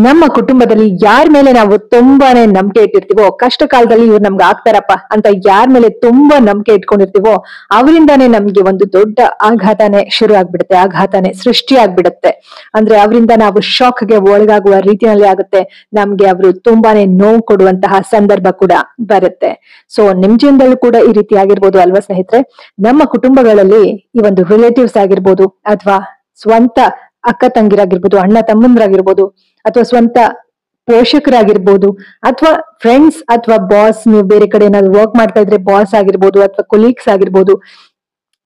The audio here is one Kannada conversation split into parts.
ನಮ್ಮ ಕುಟುಂಬದಲ್ಲಿ ಯಾರ ಮೇಲೆ ನಾವು ತುಂಬಾನೇ ನಂಬಿಕೆ ಇಟ್ಟಿರ್ತೀವೋ, ಕಷ್ಟ ಕಾಲದಲ್ಲಿ ಇವ್ರು ನಮ್ಗೆ ಆಗ್ತಾರಪ್ಪ ಅಂತ ಯಾರ ಮೇಲೆ ತುಂಬಾ ನಂಬಿಕೆ ಇಟ್ಕೊಂಡಿರ್ತೀವೋ ಅವರಿಂದಾನೇ ನಮ್ಗೆ ಒಂದು ದೊಡ್ಡ ಆಘಾತನೇ ಶುರು ಆಗ್ಬಿಡುತ್ತೆ, ಆಘಾತನೇ ಸೃಷ್ಟಿ ಆಗ್ಬಿಡುತ್ತೆ. ಅಂದ್ರೆ ಅವರಿಂದ ನಾವು ಶಾಕ್ಗೆ ಒಳಗಾಗುವ ರೀತಿಯಲ್ಲಿ ಆಗುತ್ತೆ. ನಮ್ಗೆ ಅವರು ತುಂಬಾನೇ ನೋವು ಕೊಡುವಂತಹ ಸಂದರ್ಭ ಕೂಡ ಬರುತ್ತೆ. ಸೊ ನಿಮ್ ಜೀವನದಲ್ಲೂ ಕೂಡ ಈ ರೀತಿ ಆಗಿರ್ಬೋದು ಅಲ್ವಾ ಸ್ನೇಹಿತರೆ? ನಮ್ಮ ಕುಟುಂಬಗಳಲ್ಲಿ ಈ ಒಂದು ರಿಲೇಟಿವ್ಸ್ ಆಗಿರ್ಬೋದು, ಅಥವಾ ಸ್ವಂತ ಅಕ್ಕ ತಂಗಿರಾಗಿರ್ಬೋದು, ಅಣ್ಣ ತಮ್ಮಂದ್ರಾಗಿರ್ಬೋದು, ಅಥವಾ ಸ್ವಂತ ಪೋಷಕರಾಗಿರ್ಬೋದು, ಅಥವಾ ಫ್ರೆಂಡ್ಸ್ ಅಥವಾ ಬಾಸ್, ನೀವು ಬೇರೆ ಕಡೆ ಏನಾದ್ರು ವರ್ಕ್ ಮಾಡ್ತಾ ಇದ್ರೆ ಬಾಸ್ ಆಗಿರ್ಬೋದು, ಅಥವಾ ಕೊಲೀಗ್ಸ್ ಆಗಿರ್ಬೋದು,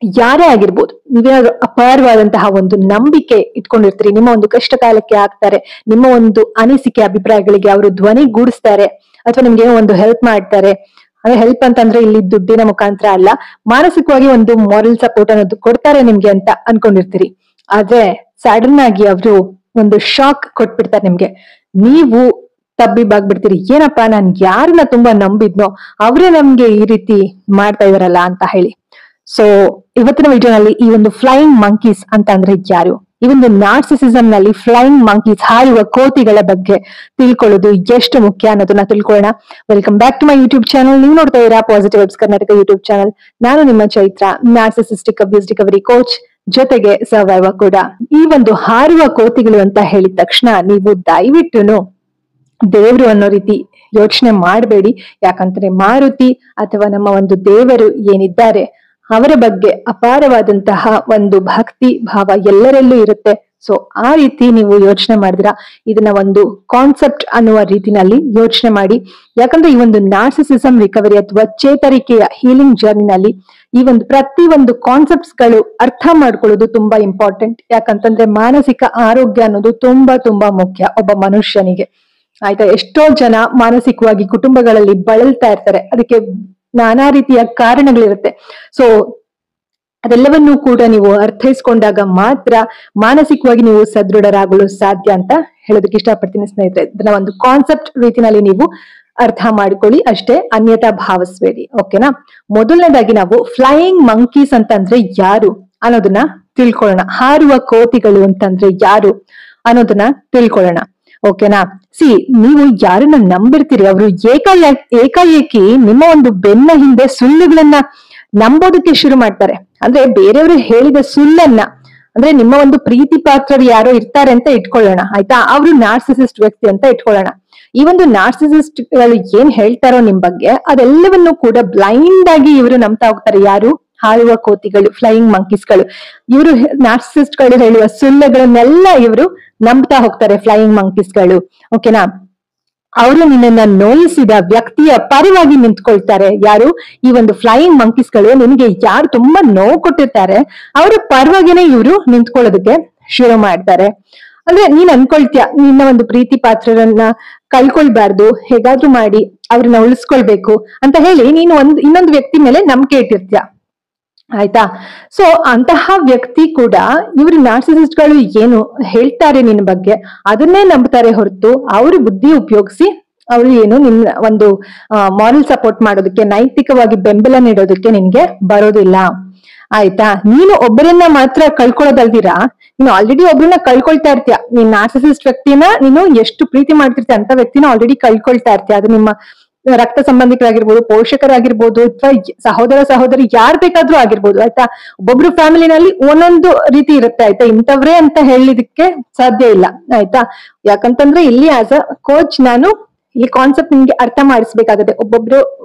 ಯಾರೇ ಆಗಿರ್ಬೋದು, ನೀವೇನಾದ್ರು ಅಪಾರವಾದಂತಹ ಒಂದು ನಂಬಿಕೆ ಇಟ್ಕೊಂಡಿರ್ತೀರಿ. ನಿಮ್ಮ ಒಂದು ಕಷ್ಟ ಕಾಲಕ್ಕೆ ಆಗ್ತಾರೆ, ನಿಮ್ಮ ಒಂದು ಅನಿಸಿಕೆ ಅಭಿಪ್ರಾಯಗಳಿಗೆ ಅವರು ಧ್ವನಿಗೂಡಿಸ್ತಾರೆ, ಅಥವಾ ನಿಮ್ಗೆ ಏನೋ ಒಂದು ಹೆಲ್ಪ್ ಮಾಡ್ತಾರೆ. ಅಂದ್ರೆ ಹೆಲ್ಪ್ ಅಂತಂದ್ರೆ ಇಲ್ಲಿ ದುಡ್ಡಿನ ಮುಖಾಂತರ ಅಲ್ಲ, ಮಾನಸಿಕವಾಗಿ ಒಂದು ಮಾರಲ್ ಸಪೋರ್ಟ್ ಅನ್ನೋದು ಕೊಡ್ತಾರೆ ನಿಮ್ಗೆ ಅಂತ ಅನ್ಕೊಂಡಿರ್ತೀರಿ. ಆದ್ರೆ ಸಡನ್ ಆಗಿ ಅವರು ಒಂದು ಶಾಕ್ ಕೊಟ್ಬಿಡ್ತಾರೆ ನಿಮ್ಗೆ. ನೀವು ತಬ್ಬಿಬ್ಬಾಗ್ಬಿಡ್ತೀರಿ, ಏನಪ್ಪಾ ನಾನ್ ಯಾರನ್ನ ತುಂಬಾ ನಂಬಿದ್ನೋ ಅವರೇ ನಮ್ಗೆ ಈ ರೀತಿ ಮಾಡ್ತಾ ಇದಾರಲ್ಲ ಅಂತ ಹೇಳಿ. ಸೊ ಇವತ್ತಿನ ವಿಡಿಯೋನಲ್ಲಿ ಈ ಒಂದು ಫ್ಲೈಯಿಂಗ್ ಮಂಕೀಸ್ ಅಂತ ಅಂದ್ರೆ ಯಾರು, ಈ ಒಂದು ನಾರ್ಸಿಸಿಸಂ ನಲ್ಲಿ ಫ್ಲೈಯಿಂಗ್ ಮಂಕೀಸ್, ಹಾರುವ ಕೋತಿಗಳ ಬಗ್ಗೆ ತಿಳ್ಕೊಳ್ಳೋದು ಎಷ್ಟು ಮುಖ್ಯ ಅನ್ನೋದನ್ನ ತಿಳ್ಕೊಳ್ಳೋಣ. Welcome back to my YouTube channel. ನೀವು ನೋಡ್ತಾ ಇದ್ದೀರಾ positive vibes Karnataka YouTube channel. ನಾನು ನಿಮ್ಮ Chaitra, narcissistic abuse recovery coach, ಜೊತೆಗೆ ಸರ್ವೈವರ್ ಕೂಡ. ಈ ಒಂದು ಹಾರುವ ಕೋತಿಗಳು ಅಂತ ಹೇಳಿದ ತಕ್ಷಣ ನೀವು ದಯವಿಟ್ಟು ದೇವ್ರು ಅನ್ನೋ ರೀತಿ ಯೋಚನೆ ಮಾಡಬೇಡಿ. ಯಾಕಂದ್ರೆ ಮಾರುತಿ ಅಥವಾ ನಮ್ಮ ಒಂದು ದೇವರು ಏನಿದ್ದಾರೆ ಅವರ ಬಗ್ಗೆ ಅಪಾರವಾದಂತಹ ಒಂದು ಭಕ್ತಿ ಭಾವ ಎಲ್ಲರಲ್ಲೂ ಇರುತ್ತೆ. ಸೊ ಆ ರೀತಿ ನೀವು ಯೋಚನೆ ಮಾಡಿದ್ರ ಇದನ್ನ ಒಂದು ಕಾನ್ಸೆಪ್ಟ್ ಅನ್ನುವ ರೀತಿನಲ್ಲಿ ಯೋಚನೆ ಮಾಡಿ. ಯಾಕಂದ್ರೆ ಈ ಒಂದು ನಾರ್ಸಿಸಿಸಂ ರಿಕವರಿ ಅಥವಾ ಚೇತರಿಕೆಯ ಹೀಲಿಂಗ್ ಜರ್ನಿನಲ್ಲಿ ಈ ಒಂದು ಪ್ರತಿ ಒಂದು ಕಾನ್ಸೆಪ್ಟ್ಸ್ ಗಳು ಅರ್ಥ ಮಾಡ್ಕೊಳ್ಳೋದು ತುಂಬಾ ಇಂಪಾರ್ಟೆಂಟ್. ಯಾಕಂತಂದ್ರೆ ಮಾನಸಿಕ ಆರೋಗ್ಯ ಅನ್ನೋದು ತುಂಬಾ ತುಂಬಾ ಮುಖ್ಯ ಒಬ್ಬ ಮನುಷ್ಯನಿಗೆ. ಆಯ್ತಾ? ಎಷ್ಟೋ ಜನ ಮಾನಸಿಕವಾಗಿ ಕುಟುಂಬಗಳಲ್ಲಿ ಬಳಲ್ತಾ ಇರ್ತಾರೆ, ಅದಕ್ಕೆ ನಾನಾ ರೀತಿಯ ಕಾರಣಗಳಿರುತ್ತೆ. ಸೊ ಅದೆಲ್ಲವನ್ನೂ ಕೂಡ ನೀವು ಅರ್ಥೈಸ್ಕೊಂಡಾಗ ಮಾತ್ರ ಮಾನಸಿಕವಾಗಿ ನೀವು ಸದೃಢರಾಗಲು ಸಾಧ್ಯ ಅಂತ ಹೇಳೋದಕ್ಕೆ ಇಷ್ಟಪಡ್ತೀನಿ ಸ್ನೇಹಿತರೆ. ಇದನ್ನ ಒಂದು ಕಾನ್ಸೆಪ್ಟ್ ರೀತಿನಲ್ಲಿ ನೀವು ಅರ್ಥ ಮಾಡ್ಕೊಳ್ಳಿ ಅಷ್ಟೇ, ಅನ್ಯತಾ ಭಾವಿಸ್ಬೇಡಿ. ಓಕೆನಾ? ಮೊದಲನೇದಾಗಿ ನಾವು ಫ್ಲೈಯಿಂಗ್ ಮಂಕೀಸ್ ಅಂತಂದ್ರೆ ಯಾರು ಅನ್ನೋದನ್ನ ತಿಳ್ಕೊಳ್ಳೋಣ. ಹಾರುವ ಕೋತಿಗಳು ಅಂತಂದ್ರೆ ಯಾರು ಅನ್ನೋದನ್ನ ತಿಳ್ಕೊಳ್ಳೋಣ. ಓಕೆನಾ? ನೀವು ಯಾರನ್ನ ನಂಬಿರ್ತೀರಿ ಅವರು ಏಕಾಏಕಿ ನಿಮ್ಮ ಒಂದು ಬೆನ್ನ ಹಿಂದೆ ಸುಳ್ಳುಗಳನ್ನ ನಂಬೋದಕ್ಕೆ ಶುರು ಮಾಡ್ತಾರೆ. ಅಂದ್ರೆ ಬೇರೆಯವರು ಹೇಳಿದ ಸುಳ್ಳನ್ನ, ಅಂದ್ರೆ ನಿಮ್ಮ ಒಂದು ಪ್ರೀತಿ ಪಾತ್ರರು ಯಾರೋ ಇರ್ತಾರೆ ಅಂತ ಇಟ್ಕೊಳ್ಳೋಣ, ಆಯ್ತಾ? ಅವರು ನಾರ್ಸಿಸಿಸ್ಟ್ ವ್ಯಕ್ತಿ ಅಂತ ಇಟ್ಕೊಳ್ಳೋಣ. ಈ ಒಂದು ನಾರ್ಸಿಸಿಸ್ಟ್ ಗಳು ಏನ್ ಹೇಳ್ತಾರೋ ನಿಮ್ ಬಗ್ಗೆ ಅದೆಲ್ಲವನ್ನೂ ಕೂಡ ಬ್ಲೈಂಡ್ ಆಗಿ ಇವರು ನಂಬ್ತಾ ಹೋಗ್ತಾರೆ. ಯಾರು? ಹಾರುವ ಕೋತಿಗಳು, ಫ್ಲೈಯಿಂಗ್ ಮಂಕೀಸ್ಗಳು. ಇವರು ನಾರ್ಸಿಸಿಸ್ಟ್ ಗಳು ಹೇಳುವ ಸುಳ್ಳುಗಳನ್ನೆಲ್ಲ ಇವರು ನಂಬ್ತಾ ಹೋಗ್ತಾರೆ, ಫ್ಲೈಯಿಂಗ್ ಮಂಕೀಸ್ಗಳು. ಓಕೆನಾ? ಅವರು ನಿನ್ನನ್ನ ನೋಯಿಸಿದ ವ್ಯಕ್ತಿಯ ಪರವಾಗಿ ನಿಂತ್ಕೊಳ್ತಾರೆ. ಯಾರು? ಈ ಒಂದು ಫ್ಲೈಯಿಂಗ್ ಮಂಕೀಸ್ಗಳು. ನಿನ್ಗೆ ಯಾರು ತುಂಬಾ ನೋವು ಕೊಟ್ಟಿರ್ತಾರೆ ಅವರ ಪರವಾಗಿನೇ ಇವರು ನಿಂತ್ಕೊಳ್ಳೋದಕ್ಕೆ ಶುರು ಮಾಡ್ತಾರೆ. ಅಂದ್ರೆ ನೀನ್ ಅನ್ಕೊಳ್ತೀಯ ನಿನ್ನ ಒಂದು ಪ್ರೀತಿ ಪಾತ್ರರನ್ನ ಕಳ್ಕೊಳ್ಬಾರ್ದು, ಹೇಗಾದ್ರೂ ಮಾಡಿ ಅವ್ರನ್ನ ಉಳಿಸ್ಕೊಳ್ಬೇಕು ಅಂತ ಹೇಳಿ ನೀನು ಇನ್ನೊಂದು ವ್ಯಕ್ತಿ ಮೇಲೆ ನಂಬಿಕೆ ಇಟ್ಟಿರ್ತೀಯ, ಆಯ್ತಾ? ಸೊ ಅಂತಹ ವ್ಯಕ್ತಿ ಕೂಡ ಇವರು ನಾರ್ಸಿಸಿಸ್ಟ್ ಗಳು ಏನು ಹೇಳ್ತಾರೆ ನಿನ್ನ ಬಗ್ಗೆ ಅದನ್ನೇ ನಂಬ್ತಾರೆ ಹೊರತು ಅವರು ಬುದ್ಧಿ ಉಪಯೋಗಿಸಿ ಅವರು ಏನು ನಿನ್ನ ಒಂದು ಮಾರಲ್ ಸಪೋರ್ಟ್ ಮಾಡೋದಕ್ಕೆ, ನೈತಿಕವಾಗಿ ಬೆಂಬಲ ನೀಡೋದಕ್ಕೆ ನಿನ್ಗೆ ಬರೋದಿಲ್ಲ, ಆಯ್ತಾ? ನೀನು ಒಬ್ಬರನ್ನ ಮಾತ್ರ ಕಳ್ಕೊಳ್ಳೋದಲ್ದಿರಾ ನೀನು ಆಲ್ರೆಡಿ ಒಬ್ಬರನ್ನ ಕಳ್ಕೊಳ್ತಾ ಇರ್ತೀಯ. ನೀನ್ ನಾರ್ಸಿಸಿಸ್ಟ್ ವ್ಯಕ್ತಿನ ನೀನು ಎಷ್ಟು ಪ್ರೀತಿ ಮಾಡ್ತಿರ್ತೀಯ ಅಂತ ವ್ಯಕ್ತಿನ ಆಲ್ರೆಡಿ ಕಳ್ಕೊಳ್ತಾ ಇರ್ತೀಯ. ಅದು ನಿಮ್ಮ ರಕ್ತ ಸಂಬಂಧಿಕರಾಗಿರ್ಬೋದು, ಪೋಷಕರಾಗಿರ್ಬೋದು, ಅಥವಾ ಸಹೋದರ ಸಹೋದರಿ ಯಾರ್ ಬೇಕಾದ್ರೂ ಆಗಿರ್ಬೋದು, ಆಯ್ತಾ? ಒಬ್ಬೊಬ್ರು ಫ್ಯಾಮಿಲಿನಲ್ಲಿ ಒಂದೊಂದು ರೀತಿ ಇರುತ್ತೆ, ಆಯ್ತಾ? ಇಂಥವ್ರೇ ಅಂತ ಹೇಳಲಿಕ್ಕೆ ಸಾಧ್ಯ ಇಲ್ಲ, ಆಯ್ತಾ? ಯಾಕಂತಂದ್ರೆ ಇಲ್ಲಿ ಆಸ್ ಅ ಕೋಚ್ ನಾನು ಈ ಕಾನ್ಸೆಪ್ಟ್ ನಿಮ್ಗೆ ಅರ್ಥ ಮಾಡಿಸ್ಬೇಕಾಗತ್ತೆ. ಒಬ್ಬೊಬ್ರು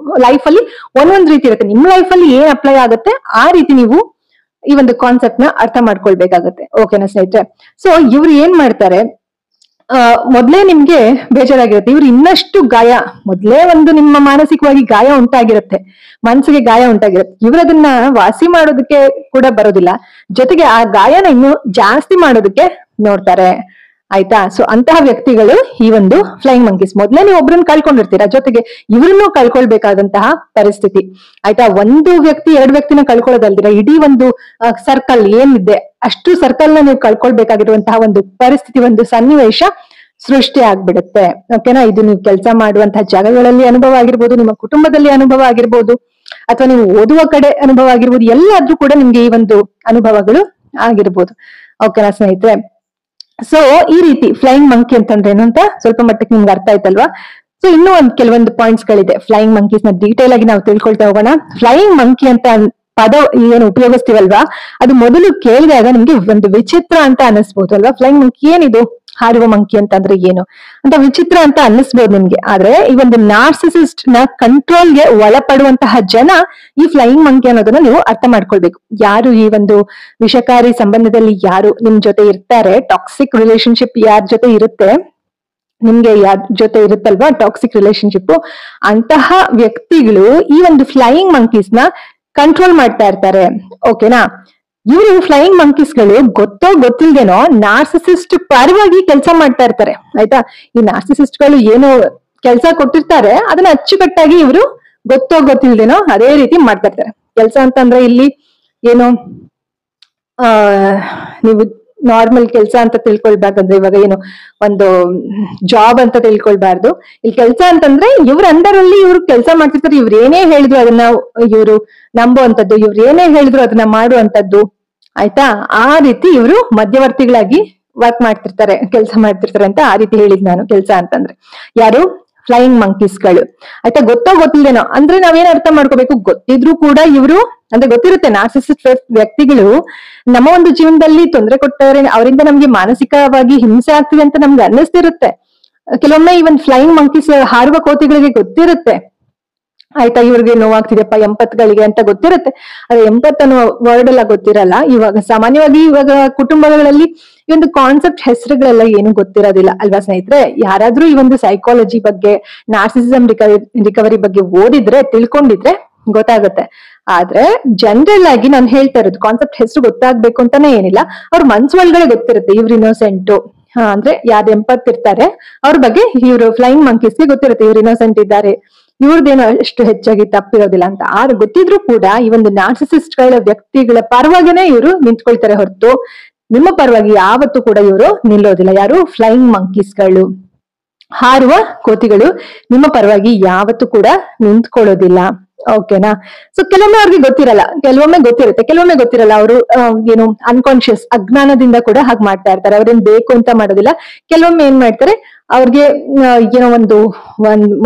ಲೈಫ್ ಅಲ್ಲಿ ಒಂದೊಂದ್ ರೀತಿ ಇರುತ್ತೆ, ನಿಮ್ ಲೈಫ್ ಅಲ್ಲಿ ಏನ್ ಅಪ್ಲೈ ಆಗುತ್ತೆ ಆ ರೀತಿ ನೀವು ಈ ಒಂದು ಕಾನ್ಸೆಪ್ಟ್ ನ ಅರ್ಥ ಮಾಡ್ಕೊಳ್ಬೇಕಾಗತ್ತೆ. ಓಕೆನಾ ಸ್ನೇಹಿತರೆ? ಸೊ ಇವ್ರು ಏನ್ ಮಾಡ್ತಾರೆ, ಮೊದ್ಲೇ ನಿಮ್ಗೆ ಬೇಜಾರಾಗಿರುತ್ತೆ, ಇವ್ರು ಇನ್ನಷ್ಟು ಗಾಯ, ಮೊದ್ಲೇ ಒಂದು ನಿಮ್ಮ ಮಾನಸಿಕವಾಗಿ ಗಾಯ ಉಂಟಾಗಿರುತ್ತೆ, ಮನಸ್ಸಿಗೆ ಗಾಯ ಉಂಟಾಗಿರುತ್ತೆ. ಇವ್ರು ಅದನ್ನ ವಾಸಿ ಮಾಡೋದಕ್ಕೆ ಕೂಡ ಬರೋದಿಲ್ಲ, ಜೊತೆಗೆ ಆ ಗಾಯನ ಇನ್ನು ಜಾಸ್ತಿ ಮಾಡೋದಕ್ಕೆ ನೋಡ್ತಾರೆ, ಆಯ್ತಾ? ಸೊ ಅಂತಹ ವ್ಯಕ್ತಿಗಳು ಈ ಒಂದು ಫ್ಲೈಯಿಂಗ್ ಮಂಕೀಸ್. ಮೊದ್ಲೇ ನೀವು ಒಬ್ರನ್ನ ಕಳ್ಕೊಂಡಿರ್ತೀರಾ, ಜೊತೆಗೆ ಇವ್ರನ್ನೂ ಕಳ್ಕೊಳ್ಬೇಕಾದಂತಹ ಪರಿಸ್ಥಿತಿ, ಆಯ್ತಾ? ಒಂದು ವ್ಯಕ್ತಿ ಎರಡು ವ್ಯಕ್ತಿನ ಕಳ್ಕೊಳ್ಳೋದಲ್ದಿರ ಇಡೀ ಒಂದು ಸರ್ಕಲ್ ಏನಿದೆ ಅಷ್ಟು ಸರ್ಕಲ್ ನ ನೀವು ಕಳ್ಕೊಳ್ಬೇಕಾಗಿರುವಂತಹ ಒಂದು ಪರಿಸ್ಥಿತಿ, ಒಂದು ಸನ್ನಿವೇಶ ಸೃಷ್ಟಿ ಆಗ್ಬಿಡುತ್ತೆ. ಓಕೆನಾ? ಇದು ನೀವು ಕೆಲಸ ಮಾಡುವಂತಹ ಜಾಗಗಳಲ್ಲಿ ಅನುಭವ ಆಗಿರ್ಬೋದು, ನಿಮ್ಮ ಕುಟುಂಬದಲ್ಲಿ ಅನುಭವ ಆಗಿರ್ಬೋದು, ಅಥವಾ ನೀವು ಓದುವ ಕಡೆ ಅನುಭವ ಆಗಿರ್ಬೋದು, ಎಲ್ಲಾದ್ರೂ ಕೂಡ ನಿಮ್ಗೆ ಈ ಒಂದು ಅನುಭವಗಳು ಆಗಿರ್ಬೋದು. ಓಕೆನಾ ಸ್ನೇಹಿತರೆ? ಸೊ ಈ ರೀತಿ ಫ್ಲೈಯಿಂಗ್ ಮಂಕಿ ಅಂತಂದ್ರೆ ಏನು ಅಂತ ಸ್ವಲ್ಪ ಮಟ್ಟಕ್ಕೆ ನಿಮ್ಗೆ ಅರ್ಥ ಆಯ್ತಲ್ವಾ. ಸೊ ಇನ್ನೂ ಕೆಲವೊಂದು ಪಾಯಿಂಟ್ಸ್ ಗಳಿದೆ ಫ್ಲೈಯಿಂಗ್ ಮಂಕೀಸ್ ನ ಡೀಟೇಲ್ ಆಗಿ ನಾವು ತಿಳ್ಕೊಳ್ತಾ ಹೋಗೋಣ. ಫ್ಲೈಯಿಂಗ್ ಮಂಕಿ ಅಂತ ಪದ ಏನು ಉಪಯೋಗಿಸ್ತೀವಲ್ವಾ, ಅದು ಮೊದಲು ಕೇಳಿದಾಗ ನಿಮ್ಗೆ ಒಂದು ವಿಚಿತ್ರ ಅಂತ ಅನಿಸ್ಬೋದು ಅಲ್ವಾ. ಫ್ಲೈಯಿಂಗ್ ಮಂಕಿ ಏನಿದು, ಹಾರುವ ಮಂಕಿ ಅಂತಂದ್ರೆ ಏನು ಅಂತ ವಿಚಿತ್ರ ಅಂತ ಅನ್ನಿಸ್ಬೋದು ನಿಮ್ಗೆ. ಆದ್ರೆ ಈ ಒಂದು ನಾರ್ಸಿಸಿಸ್ಟ್ ನ ಕಂಟ್ರೋಲ್ಗೆ ಒಳಪಡುವಂತಹ ಜನ ಈ ಫ್ಲೈಯಿಂಗ್ ಮಂಕಿ ಅನ್ನೋದನ್ನ ನೀವು ಅರ್ಥ ಮಾಡ್ಕೊಳ್ಬೇಕು. ಯಾರು ಈ ಒಂದು ವಿಷಕಾರಿ ಸಂಬಂಧದಲ್ಲಿ ಯಾರು ನಿಮ್ ಜೊತೆ ಇರ್ತಾರೆ, ಟಾಕ್ಸಿಕ್ ರಿಲೇಶನ್ಶಿಪ್ ಯಾರ ಜೊತೆ ಇರುತ್ತೆ, ನಿಮ್ಗೆ ಯಾರ ಜೊತೆ ಇರುತ್ತಲ್ವಾ ಟಾಕ್ಸಿಕ್ ರಿಲೇಶನ್ಶಿಪ್, ಅಂತಹ ವ್ಯಕ್ತಿಗಳು ಈ ಒಂದು ಫ್ಲೈಯಿಂಗ್ ಮಂಕೀಸ್ ನ ಕಂಟ್ರೋಲ್ ಮಾಡ್ತಾ ಇರ್ತಾರೆ. ಓಕೆನಾ. ಇವರು ಫ್ಲೈಯಿಂಗ್ ಮಂಕೀಸ್ ಗಳು ಗೊತ್ತೋ ಗೊತ್ತಿಲ್ದೇನೋ ನಾರ್ಸಿಸಿಸ್ಟ್ ಪರವಾಗಿ ಕೆಲಸ ಮಾಡ್ತಾ ಇರ್ತಾರೆ. ಆಯ್ತಾ. ಈ ನಾರ್ಸಿಸಿಸ್ಟ್ ಗಳು ಏನು ಕೆಲಸ ಕೊಟ್ಟಿರ್ತಾರೆ ಅದನ್ನ ಅಚ್ಚುಕಟ್ಟಾಗಿ ಇವರು ಗೊತ್ತೋ ಗೊತ್ತಿಲ್ದೇನೋ ಅದೇ ರೀತಿ ಮಾಡ್ತಾ ಇರ್ತಾರೆ. ಕೆಲಸ ಅಂತಂದ್ರೆ ಇಲ್ಲಿ ಏನು ನೀವು ನಾರ್ಮಲ್ ಕೆಲಸ ಅಂತ ತಿಳ್ಕೊಳ್ಬಾರ್ದಂದ್ರೆ ಇವಾಗ ಏನು ಒಂದು ಜಾಬ್ ಅಂತ ತಿಳ್ಕೊಳ್ಬಾರ್ದು. ಇಲ್ಲಿ ಕೆಲಸ ಅಂತಂದ್ರೆ ಇವ್ರ ಅಂಡರ್ ಅಲ್ಲಿ ಇವ್ರು ಕೆಲಸ ಮಾಡ್ತಿರ್ತಾರೆ. ಇವ್ರು ಏನೇ ಹೇಳಿದ್ರು ಅದನ್ನ ಇವರು ನಂಬುವಂತದ್ದು, ಇವ್ರು ಏನೇ ಹೇಳಿದ್ರು ಅದನ್ನ ಮಾಡುವಂತದ್ದು. ಆಯ್ತಾ. ಆ ರೀತಿ ಇವರು ಮಧ್ಯವರ್ತಿಗಳಾಗಿ ವರ್ಕ್ ಮಾಡ್ತಿರ್ತಾರೆ, ಕೆಲಸ ಮಾಡ್ತಿರ್ತಾರೆ ಅಂತ ಆ ರೀತಿ ಹೇಳಿದ್ ನಾನು. ಕೆಲಸ ಅಂತಂದ್ರೆ ಯಾರು, ಫ್ಲೈಯಿಂಗ್ ಮಂಕೀಸ್ ಗಳು. ಆಯ್ತಾ. ಗೊತ್ತೋ ಗೊತ್ತಿಲ್ದೇನೋ ಅಂದ್ರೆ ನಾವೇನ್ ಅರ್ಥ ಮಾಡ್ಕೋಬೇಕು, ಗೊತ್ತಿದ್ರು ಕೂಡ ಇವರು ಅಂದ್ರೆ ಗೊತ್ತಿರುತ್ತೆ ನಾರ್ಸಿಸಿಸ್ಟ್ ವ್ಯಕ್ತಿಗಳು ನಮ್ಮ ಒಂದು ಜೀವನದಲ್ಲಿ ತೊಂದರೆ ಕೊಟ್ಟವ್ರೆ, ಅವರಿಂದ ನಮ್ಗೆ ಮಾನಸಿಕವಾಗಿ ಹಿಂಸೆ ಆಗ್ತಿದೆ ಅಂತ ನಮ್ಗೆ ಅನ್ನಿಸ್ತಿರುತ್ತೆ. ಕೆಲವೊಮ್ಮೆ ಈ ಒಂದು ಫ್ಲೈಯಿಂಗ್ ಮಂಕೀಸ್ ಹಾರುವ ಕೋತಿಗಳಿಗೆ ಗೊತ್ತಿರುತ್ತೆ. ಆಯ್ತಾ. ಇವ್ರಿಗೆ ನೋವಾಗ್ತಿದೆಪ್ಪ ಎಂಪತ್ಗಳಿಗೆ ಅಂತ ಗೊತ್ತಿರುತ್ತೆ. ಅದೇ ಎಂಪತ್ ಅನ್ನೋ ವರ್ಡ್ ಎಲ್ಲ ಗೊತ್ತಿರಲ್ಲ. ಇವಾಗ ಸಾಮಾನ್ಯವಾಗಿ ಇವಾಗ ಕುಟುಂಬಗಳಲ್ಲಿ ಈ ಒಂದು ಕಾನ್ಸೆಪ್ಟ್ ಹೆಸರುಗಳೆಲ್ಲ ಏನು ಗೊತ್ತಿರೋದಿಲ್ಲ ಅಲ್ವಾ ಸ್ನೇಹಿತರೆ. ಯಾರಾದ್ರೂ ಈ ಒಂದು ಸೈಕಾಲಜಿ ಬಗ್ಗೆ, ನಾರ್ಸಿಸಿಸಂ ರಿಕವರಿ ಬಗ್ಗೆ ಓದಿದ್ರೆ, ತಿಳ್ಕೊಂಡಿದ್ರೆ ಗೊತ್ತಾಗುತ್ತೆ. ಆದ್ರೆ ಜನರಲ್ ಆಗಿ ನಾನು ಹೇಳ್ತಾ ಇರೋದು ಕಾನ್ಸೆಪ್ಟ್ ಹೆಸರು ಗೊತ್ತಾಗ್ಬೇಕು ಅಂತಾನೆ ಏನಿಲ್ಲ. ಅವ್ರ ಮನ್ಸ್ ಒಳಗಡೆ ಗೊತ್ತಿರುತ್ತೆ ಇವ್ರು ಇನ್ನೋಸೆಂಟು. ಅಂದ್ರೆ ಯಾರು ಎಂಪತ್ತಿರ್ತಾರೆ ಅವ್ರ ಬಗ್ಗೆ ಇವ್ರು ಫ್ಲೈಯಿಂಗ್ ಮಂಕೀಸ್ಗೆ ಗೊತ್ತಿರುತ್ತೆ ಇವ್ರು ಇನ್ನೋಸೆಂಟ್ ಇದ್ದಾರೆ, ಇವ್ರದ್ದೇನೋ ಅಷ್ಟು ಹೆಚ್ಚಾಗಿ ತಪ್ಪಿರೋದಿಲ್ಲ ಅಂತ. ಆದ್ರೆ ಗೊತ್ತಿದ್ರು ಕೂಡ ಈ ಒಂದು ನಾರ್ಸಿಸಿಸ್ಟ್ ಗಳ ವ್ಯಕ್ತಿಗಳ ಪರವಾಗಿನೇ ಇವರು ನಿಂತ್ಕೊಳ್ತಾರೆ ಹೊರತು ನಿಮ್ಮ ಪರವಾಗಿ ಯಾವತ್ತೂ ಕೂಡ ಇವರು ನಿಲ್ಲೋದಿಲ್ಲ. ಯಾರು, ಫ್ಲೈಯಿಂಗ್ ಮಂಕೀಸ್ಗಳು, ಹಾರುವ ಕೋತಿಗಳು ನಿಮ್ಮ ಪರವಾಗಿ ಯಾವತ್ತೂ ಕೂಡ ನಿಂತ್ಕೊಳ್ಳೋದಿಲ್ಲ. ಓಕೆನಾ. ಸೊ ಕೆಲವೊಮ್ಮೆ ಅವ್ರಿಗೆ ಗೊತ್ತಿರಲ್ಲ, ಕೆಲವೊಮ್ಮೆ ಗೊತ್ತಿರುತ್ತೆ, ಕೆಲವೊಮ್ಮೆ ಗೊತ್ತಿರಲ್ಲ. ಅವರು ಏನು ಅನ್ಕಾನ್ಶಿಯಸ್ ಅಜ್ಞಾನದಿಂದ ಕೂಡ ಹಾಗೆ ಮಾಡ್ತಾ ಇರ್ತಾರೆ. ಅವ್ರೇನ್ ಬೇಕು ಅಂತ ಮಾಡೋದಿಲ್ಲ. ಕೆಲವೊಮ್ಮೆ ಏನ್ ಮಾಡ್ತಾರೆ, ಅವ್ರಿಗೆ ಏನೋ ಒಂದು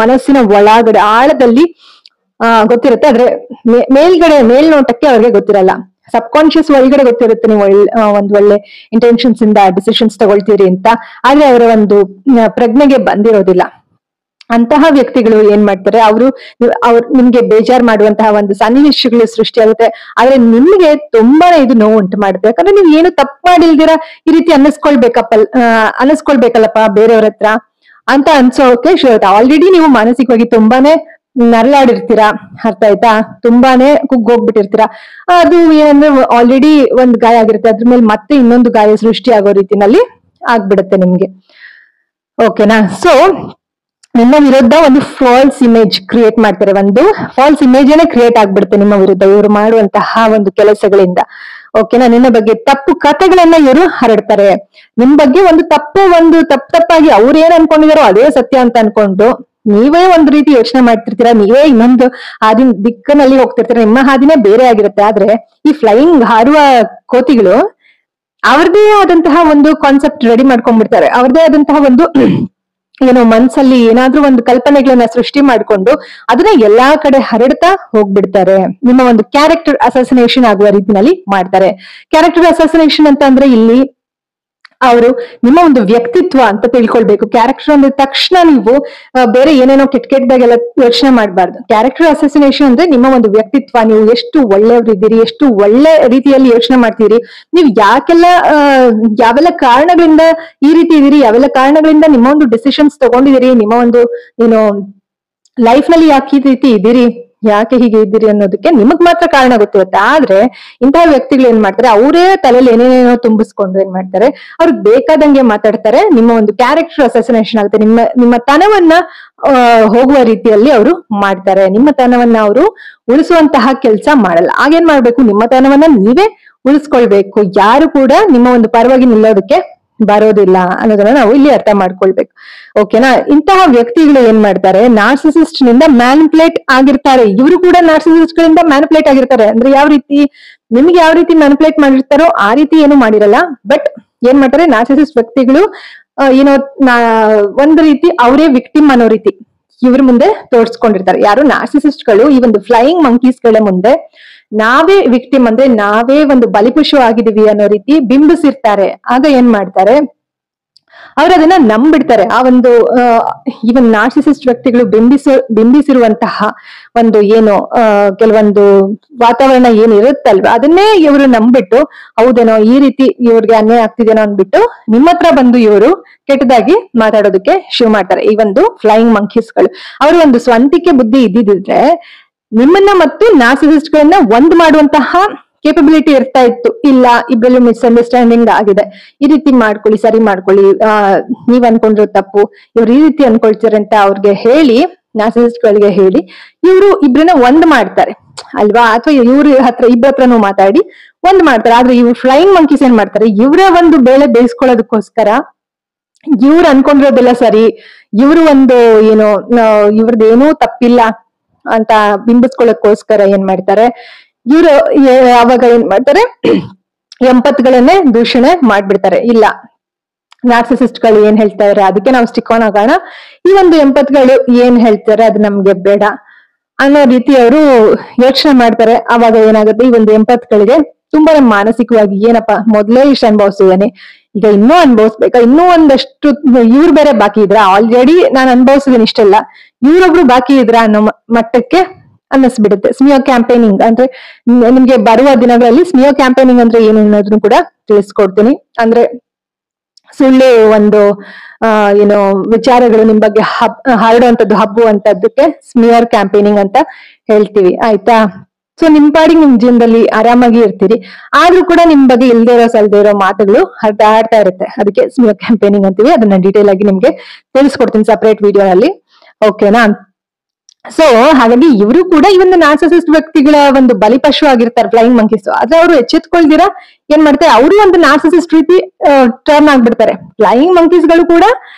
ಮನಸ್ಸಿನ ಒಳಗಡೆ ಆಳದಲ್ಲಿ ಗೊತ್ತಿರುತ್ತೆ. ಆದ್ರೆ ಮೇಲ್ನೋಟಕ್ಕೆ ಅವ್ರಿಗೆ ಗೊತ್ತಿರಲ್ಲ. ಸಬ್ ಕಾನ್ಶಿಯಸ್ ಒಳಗಡೆ ಗೊತ್ತಿರುತ್ತೆ ನೀವು ಒಂದ್ ಒಳ್ಳೆ ಇಂಟೆನ್ಷನ್ಸ್ ಇಂದ ಡಿಸಿಷನ್ಸ್ ತಗೊಳ್ತೀರಿ ಅಂತ. ಆದ್ರೆ ಅವರ ಒಂದು ಪ್ರಜ್ಞೆಗೆ ಬಂದಿರೋದಿಲ್ಲ. ಅಂತಹ ವ್ಯಕ್ತಿಗಳು ಏನ್ ಮಾಡ್ತಾರೆ, ಅವ್ರು ನಿಮ್ಗೆ ಬೇಜಾರ್ ಮಾಡುವಂತಹ ಒಂದು ಸನ್ನಿವೇಶಗಳು ಸೃಷ್ಟಿಯಾಗುತ್ತೆ. ಆದ್ರೆ ನಿಮ್ಗೆ ತುಂಬಾನೇ ಇದು ನೋವು ಉಂಟು ಮಾಡುತ್ತೆ. ಯಾಕಂದ್ರೆ ನೀವು ಏನು ತಪ್ಪು ಮಾಡಿಲ್ದಿರ ಈ ರೀತಿ ಅನ್ನಿಸ್ಕೊಳ್ಬೇಕಲ್ಲಪ್ಪ ಬೇರೆಯವ್ರ ಹತ್ರ ಅಂತ ಅನ್ಸೋಕೆ ಶುರು ಆಗುತ್ತೆ. ಆಲ್ರೆಡಿ ನೀವು ಮಾನಸಿಕವಾಗಿ ತುಂಬಾನೇ ನರಳಾಡಿರ್ತೀರಾ. ಅರ್ಥ ಆಯ್ತಾ. ತುಂಬಾನೇ ಕುಗ್ಗೋಗ್ಬಿಟ್ಟಿರ್ತೀರಾ. ಅದು ಏನಂದ್ರೆ ಆಲ್ರೆಡಿ ಒಂದ್ ಗಾಯ ಆಗಿರುತ್ತೆ, ಅದ್ರ ಮೇಲೆ ಮತ್ತೆ ಇನ್ನೊಂದು ಗಾಯ ಸೃಷ್ಟಿ ಆಗೋ ರೀತಿನಲ್ಲಿ ಆಗ್ಬಿಡುತ್ತೆ ನಿಮ್ಗೆ. ಓಕೆನಾ. ಸೊ ನಿಮ್ಮ ವಿರುದ್ಧ ಒಂದು ಫಾಲ್ಸ್ ಇಮೇಜ್ ಕ್ರಿಯೇಟ್ ಮಾಡ್ತಾರೆ. ಒಂದು ಫಾಲ್ಸ್ ಇಮೇಜ್ ಕ್ರಿಯೇಟ್ ಆಗ್ಬಿಡುತ್ತೆ ನಿಮ್ಮ ವಿರುದ್ಧ ಇವರು ಮಾಡುವಂತಹ ಒಂದು ಕೆಲಸಗಳಿಂದ. ಓಕೆನಾ. ನಿನ್ನ ಬಗ್ಗೆ ತಪ್ಪು ಕಥೆಗಳನ್ನ ಇವರು ಹರಡ್ತಾರೆ. ನಿಮ್ ಬಗ್ಗೆ ಒಂದು ತಪ್ಪಾಗಿ ಅವ್ರು ಏನ್ ಅನ್ಕೊಂಡಿದಾರೋ ಅದೇ ಸತ್ಯ ಅಂತ ಅನ್ಕೊಂಡು ನೀವೇ ಒಂದ್ ರೀತಿ ಯೋಚನೆ ಮಾಡ್ತಿರ್ತೀರಾ, ನೀವೇ ಇನ್ನೊಂದು ದಿಕ್ಕಿನಲ್ಲಿ ಹೋಗ್ತಿರ್ತೀರ, ನಿಮ್ಮ ಹಾದಿನೇ ಬೇರೆ ಆಗಿರುತ್ತೆ. ಆದ್ರೆ ಈ ಫ್ಲೈಯಿಂಗ್ ಹಾರುವ ಕೋತಿಗಳು ಅವ್ರದೇ ಆದಂತಹ ಒಂದು ಕಾನ್ಸೆಪ್ಟ್ ರೆಡಿ ಮಾಡ್ಕೊಂಡ್ಬಿಡ್ತಾರೆ. ಅವ್ರದೇ ಆದಂತಹ ಒಂದು ಏನೋ ಮನ್ಸಲ್ಲಿ ಏನಾದ್ರೂ ಒಂದು ಕಲ್ಪನೆಗಳನ್ನ ಸೃಷ್ಟಿ ಮಾಡ್ಕೊಂಡು ಅದನ್ನ ಎಲ್ಲಾ ಕಡೆ ಹರಡ್ತಾ ಹೋಗ್ಬಿಡ್ತಾರೆ. ನಿಮ್ಮ ಒಂದು ಕ್ಯಾರೆಕ್ಟರ್ ಅಸಾಸಿನೇಷನ್ ಆಗುವ ರೀತಿನಲ್ಲಿ ಮಾಡ್ತಾರೆ. ಕ್ಯಾರೆಕ್ಟರ್ ಅಸಾಸಿನೇಷನ್ ಅಂತ ಅಂದ್ರೆ ಇಲ್ಲಿ ಅವರು ನಿಮ್ಮ ಒಂದು ವ್ಯಕ್ತಿತ್ವ ಅಂತ ತಿಳ್ಕೊಳ್ಬೇಕು. ಕ್ಯಾರೆಕ್ಟರ್ ಅಂದ ತಕ್ಷಣ ನೀವು ಬೇರೆ ಏನೇನೋ ಕೆಟ್ಟದಾಗೆಲ್ಲ ಯೋಚನೆ ಮಾಡಬಾರ್ದು. ಕ್ಯಾರೆಕ್ಟರ್ ಅಸಾಸಿನೇಷನ್ ಅಂದ್ರೆ ನಿಮ್ಮ ಒಂದು ವ್ಯಕ್ತಿತ್ವ, ನೀವು ಎಷ್ಟು ಒಳ್ಳೆಯವರಿದ್ದೀರಿ, ಎಷ್ಟು ಒಳ್ಳೆ ರೀತಿಯಲ್ಲಿ ಯೋಚನೆ ಮಾಡ್ತೀರಿ, ನೀವು ಯಾವೆಲ್ಲ ಕಾರಣಗಳಿಂದ ಈ ರೀತಿ ಇದೀರಿ, ಯಾವೆಲ್ಲ ಕಾರಣಗಳಿಂದ ನಿಮ್ಮ ಒಂದು ಡಿಸಿಷನ್ಸ್ ತಗೊಂಡಿದ್ದೀರಿ, ನಿಮ್ಮ ಒಂದು ಏನು ಲೈಫ್ ನಲ್ಲಿ ಯಾಕೆ ಈ ರೀತಿ ಇದ್ದೀರಿ, ಯಾಕೆ ಹೀಗೆ ಇದ್ದೀರಿ ಅನ್ನೋದಕ್ಕೆ ನಿಮಗ್ ಮಾತ್ರ ಕಾರಣ ಗೊತ್ತಿರುತ್ತೆ. ಆದ್ರೆ ಇಂತಹ ವ್ಯಕ್ತಿಗಳು ಏನ್ ಮಾಡ್ತಾರೆ, ಅವರೇ ತಲೆಯಲ್ಲಿ ಏನೇನೇನೋ ತುಂಬಿಸ್ಕೊಂಡು ಏನ್ ಮಾಡ್ತಾರೆ, ಅವ್ರಿಗೆ ಬೇಕಾದಂಗೆ ಮಾತಾಡ್ತಾರೆ. ನಿಮ್ಮ ಒಂದು ಕ್ಯಾರೆಕ್ಟರ್ ಅಸಾಸಿನೇಷನ್ ಆಗುತ್ತೆ. ನಿಮ್ಮ ತನವನ್ನ ಹೋಗುವ ರೀತಿಯಲ್ಲಿ ಅವರು ಮಾಡ್ತಾರೆ. ನಿಮ್ಮ ತನವನ್ನ ಅವರು ಉಳಿಸುವಂತಹ ಕೆಲಸ ಮಾಡಲ್ಲ. ಆಗೇನ್ ಮಾಡ್ಬೇಕು, ನಿಮ್ಮ ತನವನ್ನ ನೀವೇ ಉಳಿಸ್ಕೊಳ್ಬೇಕು. ಯಾರು ಕೂಡ ನಿಮ್ಮ ಒಂದು ಪರವಾಗಿ ನಿಲ್ಲೋದಕ್ಕೆ ಬರೋದಿಲ್ಲ ಅನ್ನೋದನ್ನ ನಾವು ಇಲ್ಲಿ ಅರ್ಥ ಮಾಡ್ಕೊಳ್ಬೇಕು. ಓಕೆನಾ. ಇಂತಹ ವ್ಯಕ್ತಿಗಳು ಏನ್ ಮಾಡ್ತಾರೆ, ನಾರ್ಸಿಸಿಸ್ಟ್ ನಿಂದ ಮ್ಯಾನಿಪುಲೇಟ್ ಆಗಿರ್ತಾರೆ. ಇವರು ಕೂಡ ನಾರ್ಸಿಸಿಸ್ಟ್ ಗಳಿಂದ ಮ್ಯಾನಿಪುಲೇಟ್ ಆಗಿರ್ತಾರೆ. ಅಂದ್ರೆ ಯಾವ ರೀತಿ, ನಿಮ್ಗೆ ಯಾವ ರೀತಿ ಮ್ಯಾನಿಪುಲೇಟ್ ಮಾಡಿರ್ತಾರೋ ಆ ರೀತಿ ಏನು ಮಾಡಿರಲ್ಲ, ಬಟ್ ಏನ್ ಮಾಡ್ತಾರೆ ನಾರ್ಸಿಸಿಸ್ಟ್ ವ್ಯಕ್ತಿಗಳು ಏನೋ ಒಂದು ರೀತಿ ಅವರೇ ವಿಕ್ಟಿಮ್ ಅನ್ನೋ ರೀತಿ ಇವ್ರ ಮುಂದೆ ತೋರ್ಸ್ಕೊಂಡಿರ್ತಾರೆ. ಯಾರು ನಾರ್ಸಿಸಿಸ್ಟ್ ಗಳು ಈ ಒಂದು ಫ್ಲೈಯಿಂಗ್ ಮಂಕೀಸ್ ಗಳ ಮುಂದೆ ನಾವೇ ವಿಕ್ಟಿಮ್ ಅಂದ್ರೆ ನಾವೇ ಒಂದು ಬಲಿಪಶು ಆಗಿದೀವಿ ಅನ್ನೋ ರೀತಿ ಬಿಂಬಿಸಿರ್ತಾರೆ. ಆಗ ಏನ್ ಮಾಡ್ತಾರೆ, ಅವ್ರು ಅದನ್ನ ನಂಬಿಡ್ತಾರೆ. ಆ ಒಂದು ಈವನ್ ನಾರ್ಸಿಸಿಸ್ಟ್ ವ್ಯಕ್ತಿಗಳು ಬಿಂಬಿಸಿರುವಂತಹ ಒಂದು ಏನು ಕೆಲವೊಂದು ವಾತಾವರಣ ಏನಿರುತ್ತಲ್ವ ಅದನ್ನೇ ಇವರು ನಂಬಿಟ್ಟು ಹೌದೇನೋ ಈ ರೀತಿ ಇವ್ರಿಗೆ ಅನ್ಯಾಯ ಆಗ್ತಿದೇನೋ ಅಂದ್ಬಿಟ್ಟು ನಿಮ್ಮ ಹತ್ರ ಬಂದು ಇವರು ಕೆಟ್ಟದಾಗಿ ಮಾತಾಡೋದಕ್ಕೆ ಶುರು ಮಾಡ್ತಾರೆ. ಈ ಒಂದು ಫ್ಲೈಯಿಂಗ್ ಮಂಕೀಸ್ಗಳು ಅವರು ಒಂದು ಸ್ವಂತಿಕೆ ಬುದ್ಧಿ ಇದ್ದಿದ್ರೆ ನಿಮ್ಮನ್ನ ಮತ್ತು ನಾರ್ಸಿಸಿಸ್ಟ್ ಗಳನ್ನ ಒಂದ್ ಮಾಡುವಂತಹ ಕೇಪಬಿಲಿಟಿ ಇರ್ತಾ ಇತ್ತು. ಇಲ್ಲ, ಇಬ್ಬರಲ್ಲೂ ಮಿಸ್ಅಂಡರ್ಸ್ಟ್ಯಾಂಡಿಂಗ್ ಆಗಿದೆ, ಈ ರೀತಿ ಮಾಡ್ಕೊಳ್ಳಿ, ಸರಿ ಮಾಡ್ಕೊಳ್ಳಿ, ನೀವ್ ಅನ್ಕೊಂಡ್ರು ತಪ್ಪು, ಇವ್ರು ಈ ರೀತಿ ಅನ್ಕೊಳ್ತಾರೆ ಅಂತ ಅವ್ರಿಗೆ ಹೇಳಿ, ನಾರ್ಸಿಸಿಸ್ಟ್ ಗಳಿಗೆ ಹೇಳಿ ಇವ್ರು ಇಬ್ರನ್ನ ಒಂದ್ ಮಾಡ್ತಾರೆ ಅಲ್ವಾ. ಅಥವಾ ಇವ್ರ ಇಬ್ಬರತ್ರನೂ ಮಾತಾಡಿ ಒಂದ್ ಮಾಡ್ತಾರೆ. ಆದ್ರೆ ಇವ್ರು ಫ್ಲೈಯಿಂಗ್ ಮಂಕೀಸ್ ಏನ್ ಮಾಡ್ತಾರೆ, ಇವರ ಒಂದು ಬೇಳೆ ಬೇಯಿಸ್ಕೊಳ್ಳೋದಕ್ಕೋಸ್ಕರ ಇವ್ರು ಅನ್ಕೊಂಡಿರೋದೆಲ್ಲ ಸರಿ, ಇವ್ರು ಒಂದು ಏನೋ ಇವ್ರದ್ದೇನೂ ತಪ್ಪಿಲ್ಲ ಅಂತ ಬಿಂಬಿಸ್ಕೊಳ್ಳೋಕ್ಕೋಸ್ಕರ ಏನ್ ಮಾಡ್ತಾರೆ, ಇವ್ರು ಅವಾಗ ಏನ್ ಮಾಡ್ತಾರೆ, ಎಂಪತ್ಗಳನ್ನೇ ದೂಷಣೆ ಮಾಡ್ಬಿಡ್ತಾರೆ. ಇಲ್ಲ, ನಾರ್ಸಿಸಿಸ್ಟ್ ಗಳು ಏನ್ ಹೇಳ್ತಾ ಇದಾರೆ ಅದಕ್ಕೆ ನಾವು ಸ್ಟಿಕ್ ಆನ್ ಆಗೋಣ, ಈ ಒಂದು ಎಂಪತ್ಗಳು ಏನ್ ಹೇಳ್ತಾರೆ ಅದು ನಮ್ಗೆ ಬೇಡ ಅನ್ನೋ ರೀತಿ ಅವರು ಯೋಚನೆ ಮಾಡ್ತಾರೆ. ಅವಾಗ ಏನಾಗುತ್ತೆ, ಈ ಒಂದು ಎಂಪತ್ಗಳಿಗೆ ತುಂಬಾನೇ ಮಾನಸಿಕವಾಗಿ ಏನಪ್ಪಾ ಮೊದ್ಲೇ ಇಷ್ಟ ಅನುಭವಿಸಿದಾನೆ, ಈಗ ಇನ್ನೂ ಅನುಭವಿಸ್ಬೇಕಾ, ಇನ್ನೂ ಒಂದಷ್ಟು ಇವ್ರು ಬೇರೆ ಬಾಕಿ ಇದ್ರ, ಆಲ್ರೆಡಿ ನಾನು ಅನುಭವಿಸಿದೀನಿ ಇಷ್ಟೆಲ್ಲ, ಇವ್ರೊಬ್ರು ಬಾಕಿ ಇದ್ರ ಅನ್ನೋ ಮಟ್ಟಕ್ಕೆ ಅನ್ನಿಸ್ಬಿಡುತ್ತೆ. ಸ್ಮಿಯರ್ ಕ್ಯಾಂಪೇನಿಂಗ್ ಅಂದ್ರೆ ನಿಮ್ಗೆ ಬರುವ ದಿನಗಳಲ್ಲಿ ಸ್ಮಿಯರ್ ಕ್ಯಾಂಪೇನಿಂಗ್ ಅಂದ್ರೆ ಏನು ಅನ್ನೋದನ್ನು ಕೂಡ ತಿಳಿಸ್ಕೊಡ್ತೀನಿ. ಅಂದ್ರೆ ಸುಳ್ಳು ಒಂದು ಏನೋ ವಿಚಾರಗಳು ನಿಮ್ ಬಗ್ಗೆ ಹರಡುವಂತದ್ದು, ಹಬ್ಬುವಂತದ್ದಕ್ಕೆ ಸ್ಮಿಯರ್ ಕ್ಯಾಂಪೇನಿಂಗ್ ಅಂತ ಹೇಳ್ತೀವಿ, ಆಯ್ತಾ. ಸೊ ನಿಮ್ ಪಾಡಿಗೆ ನಿಮ್ ಜೀವನದಲ್ಲಿ ಆರಾಮಾಗಿ ಇರ್ತೀರಿ, ಆದ್ರೂ ಕೂಡ ನಿಮ್ ಬಗ್ಗೆ ಇಲ್ದೇ ಇರೋ ಸಲ್ದೇ ಇರೋ ಮಾತುಗಳು ಹರಡ್ತಾ ಇರುತ್ತೆ, ಅದಕ್ಕೆ ಸ್ಮಿಯರ್ ಕ್ಯಾಂಪೇನಿಂಗ್ ಅಂತೀವಿ. ಅದನ್ನ ಡೀಟೇಲ್ ಆಗಿ ನಿಮ್ಗೆ ತಿಳಿಸ್ಕೊಡ್ತೀನಿ ಸಪರೇಟ್ ವಿಡಿಯೋನಲ್ಲಿ, ಓಕೆನಾ. ಸೊ ಹಾಗಾಗಿ ಇವರು ಕೂಡ ಈ ಒಂದು ನಾರ್ಸಿಸಿಸ್ಟ್ ವ್ಯಕ್ತಿಗಳ ಒಂದು ಬಲಿಪಶು ಆಗಿರ್ತಾರೆ ಫ್ಲೈಯಿಂಗ್ ಮಂಕೀಸ್. ಆದ್ರೆ ಅವರು ಎಚ್ಚೆತ್ಕೊಳ್ದಿರಾ ಏನ್ ಮಾಡ್ತಾರೆ, ಅವರು ಒಂದು ನಾರ್ಸಿಸಿಸ್ಟ್ ರೀತಿ ಟರ್ನ್ ಆಗ್ಬಿಡ್ತಾರೆ. ಫ್ಲೈಯಿಂಗ್ ಮಂಕೀಸ್ ಗಳು ಕೂಡ